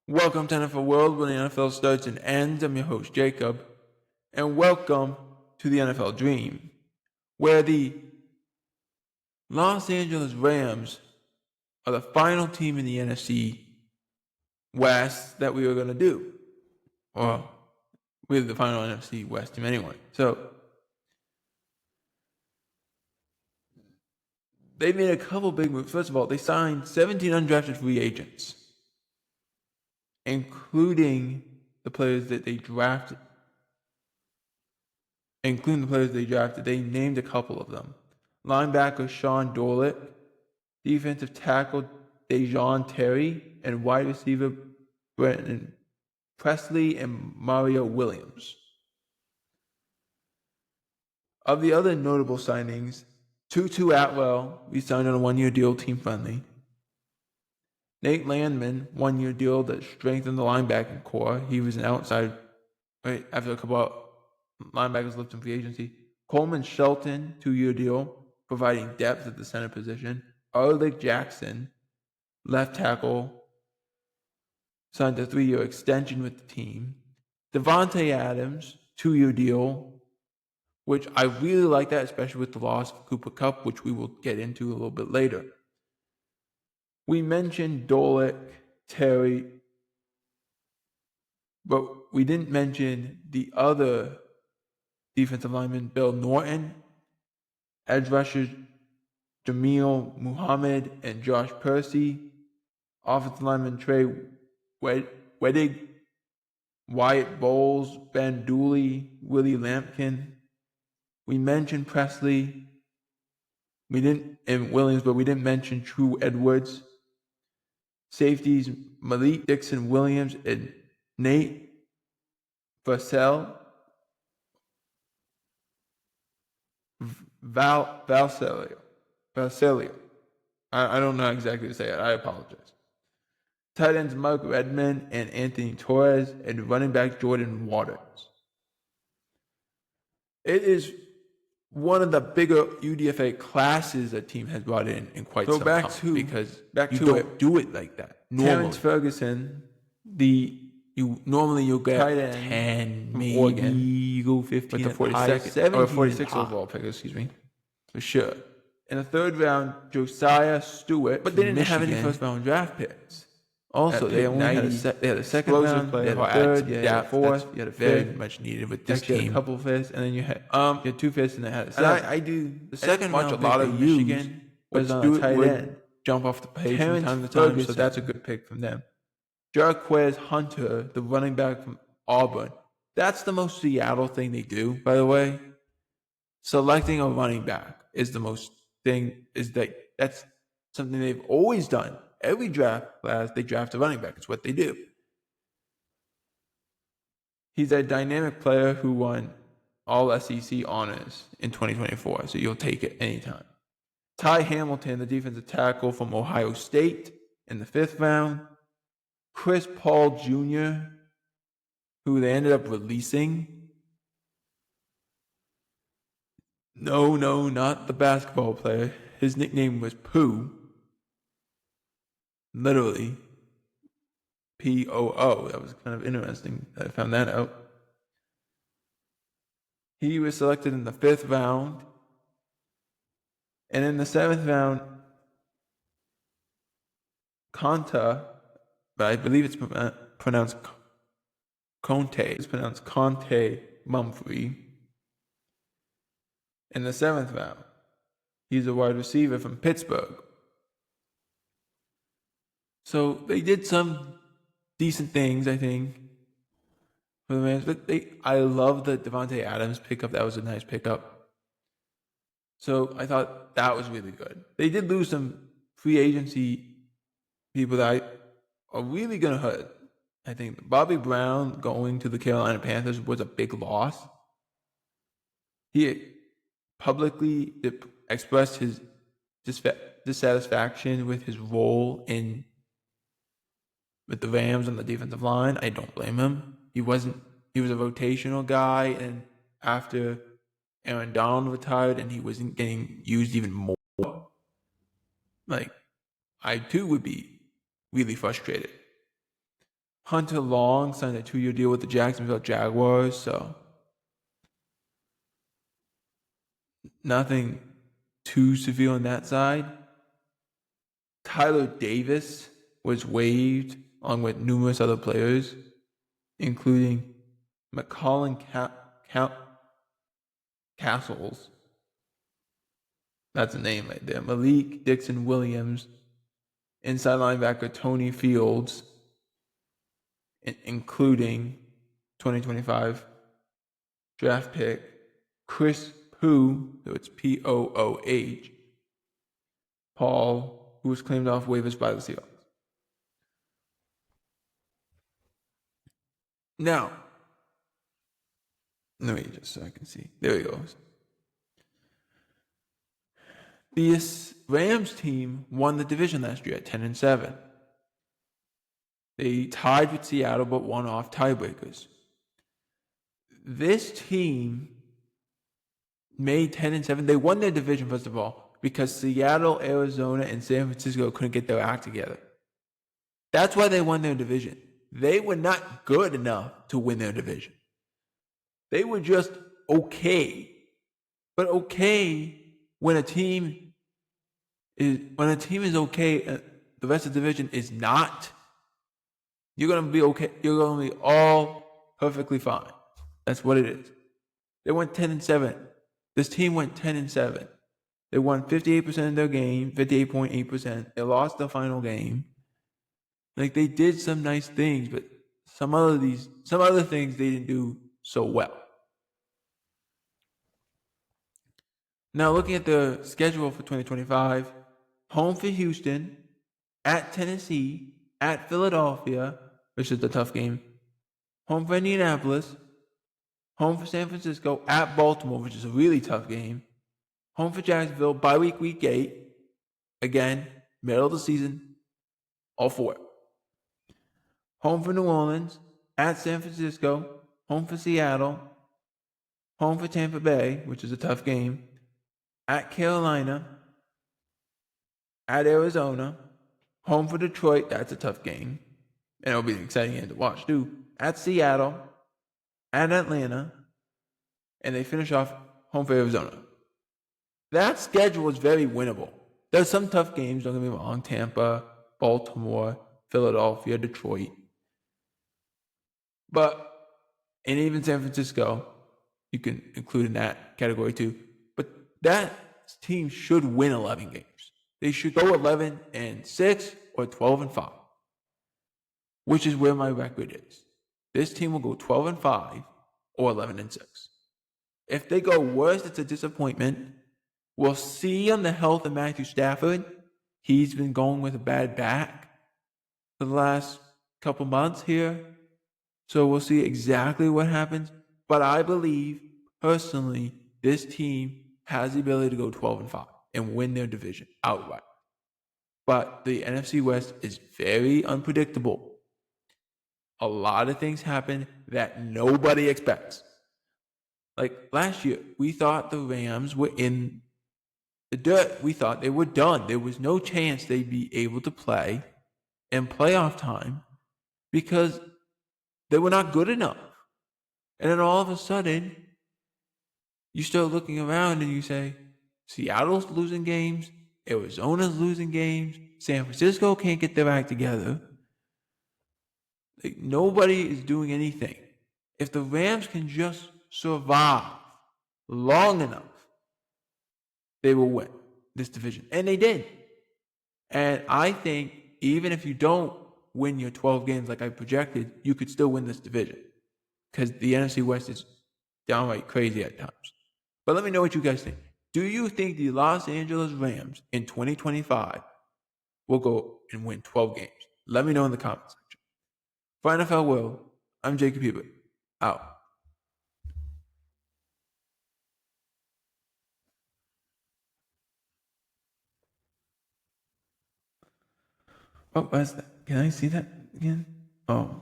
Welcome to NFL World, where the NFL starts and ends. I'm your host, Jacob, and welcome to the NFL Dream, where the Los Angeles Rams are the final team in the NFC West that we were going to do. Or really the final NFC West team anyway. So they made a couple big moves. First of all, they signed 17 undrafted free agents, including the players that they drafted. They named a couple of them. Linebacker Sean Dorlick, defensive tackle Dejon Terry, and wide receiver Brenton Presley and Mario Williams. Of the other notable signings, Tutu Atwell, we signed on a one-year deal, team-friendly. Nate Landman, one-year deal that strengthened the linebacking core. He was an outside, right, after a couple of linebackers left in free agency. Coleman Shelton, 2-year deal, providing depth at the center position. Arlick Jackson, left tackle, signed a 3-year extension with the team. Devontae Adams, 2-year deal, which I really like that, especially with the loss of Cooper Kupp, which we will get into a little bit later. We mentioned Dorlick, Terry, but we didn't mention the other defensive lineman, Bill Norton, edge rushers Jamil Muhammad and Josh Percy, offensive lineman Trey Weddig, Wyatt Bowles, Ben Dooley, Willie Lampkin. We mentioned Presley. And Williams, but we didn't mention True Edwards. Safeties Malik Dixon Williams and Nate Valcelio. I don't know exactly to say it. I apologize. Tight ends Mike Redmond and Anthony Torres, and running back Jordan Waters. It is one of the bigger UDFA classes a team has brought in quite some time. Because you don't do it like that. Terrence Ferguson, you'll get tight end 10, maybe Oregon, you go 15 with the 42nd or 46 overall pick, for sure. In the third round, Josiah Stewart, but they didn't have any first round draft picks. Also, they only had a second round, they had a third, you had a fourth, you had a very much needed with this team. You had a couple of fifths, and then you had 2 fifths, and they had a seventh. I do the second round. A lot of Michigan was on a tight end. Jump off the page from time to time, so that's a good pick from them. Jarquez Hunter, the running back from Auburn. That's the most Seattle thing they do, by the way. Selecting a running back is the most thing, that's something they've always done. Every draft class, they draft a running back. It's what they do. He's a dynamic player who won all SEC honors in 2024, so you'll take it anytime. Ty Hamilton, the defensive tackle from Ohio State, in the 5th round. Chris Paul Jr., who they ended up releasing. No, not the basketball player. His nickname was Pooh. Literally. P-O-O. That was kind of interesting. I found that out. He was selected in the 5th round. And in the 7th round, Conta, but I believe it's pronounced Conte. It's pronounced Conte Mumphrey. In the 7th round, he's a wide receiver from Pittsburgh. So they did some decent things, I think, for the Rams. But I love the Devontae Adams pickup. That was a nice pickup. So I thought that was really good. They did lose some free agency people that are really going to hurt. I think Bobby Brown going to the Carolina Panthers was a big loss. He publicly expressed his dissatisfaction with his role with the Rams on the defensive line. I don't blame him. He was a rotational guy, and after Aaron Donald retired and he wasn't getting used even more, I too would be really frustrated. Hunter Long signed a 2-year deal with the Jacksonville Jaguars, so nothing too severe on that side. Tyler Davis was waived along with numerous other players, including McCollum Castles. That's a name right there. Malik Dixon Williams, inside linebacker Tony Fields, including 2025 draft pick Chris Pooh, so it's Pooh, Paul, who was claimed off waivers by the Seahawks. Now, let me just so I can see. There he goes. The Rams team won the division last year at 10-7. They tied with Seattle but won off tiebreakers. This team made 10-7. They won their division, first of all, because Seattle, Arizona, and San Francisco couldn't get their act together. That's why they won their division. They were not good enough to win their division. They were just okay. But okay when a team is okay, the rest of the division is not, you're going to be okay. You're going to be all perfectly fine. That's what it is. They went 10-7. This team went 10-7. They won 58% of their game, 58.8%. They lost the final game. Like, they did some nice things, but some other things they didn't do so well. Now, looking at the schedule for 2025, home for Houston, at Tennessee, at Philadelphia, which is a tough game, home for Indianapolis, home for San Francisco, at Baltimore, which is a really tough game, home for Jacksonville, bye week 8, again, middle of the season, all four. Home for New Orleans, at San Francisco, home for Seattle, home for Tampa Bay, which is a tough game, at Carolina, at Arizona, home for Detroit, that's a tough game, and it'll be an exciting game to watch too, at Seattle, at Atlanta, and they finish off home for Arizona. That schedule is very winnable. There's some tough games, don't get me wrong, Tampa, Baltimore, Philadelphia, Detroit. And even San Francisco, you can include in that category too. But that team should win 11 games. They should go 11-6 or 12-5, which is where my record is. This team will go 12-5 or 11-6. If they go worse, it's a disappointment. We'll see on the health of Matthew Stafford. He's been going with a bad back for the last couple months here. So we'll see exactly what happens. But I believe, personally, this team has the ability to go 12-5 and win their division outright. But the NFC West is very unpredictable. A lot of things happen that nobody expects. Like last year, we thought the Rams were in the dirt. We thought they were done. There was no chance they'd be able to play in playoff time because they were not good enough. And then all of a sudden, you start looking around and you say, Seattle's losing games, Arizona's losing games, San Francisco can't get their act together. Like, nobody is doing anything. If the Rams can just survive long enough, they will win this division. And they did. And I think even if you don't win your 12 games like I projected, you could still win this division because the NFC West is downright crazy at times. But let me know what you guys think. Do you think the Los Angeles Rams in 2025 will go and win 12 games? Let me know in the comments section. For NFL World, I'm Jacob Hubert. Out. Oh, what's that? Can I see that again? Oh.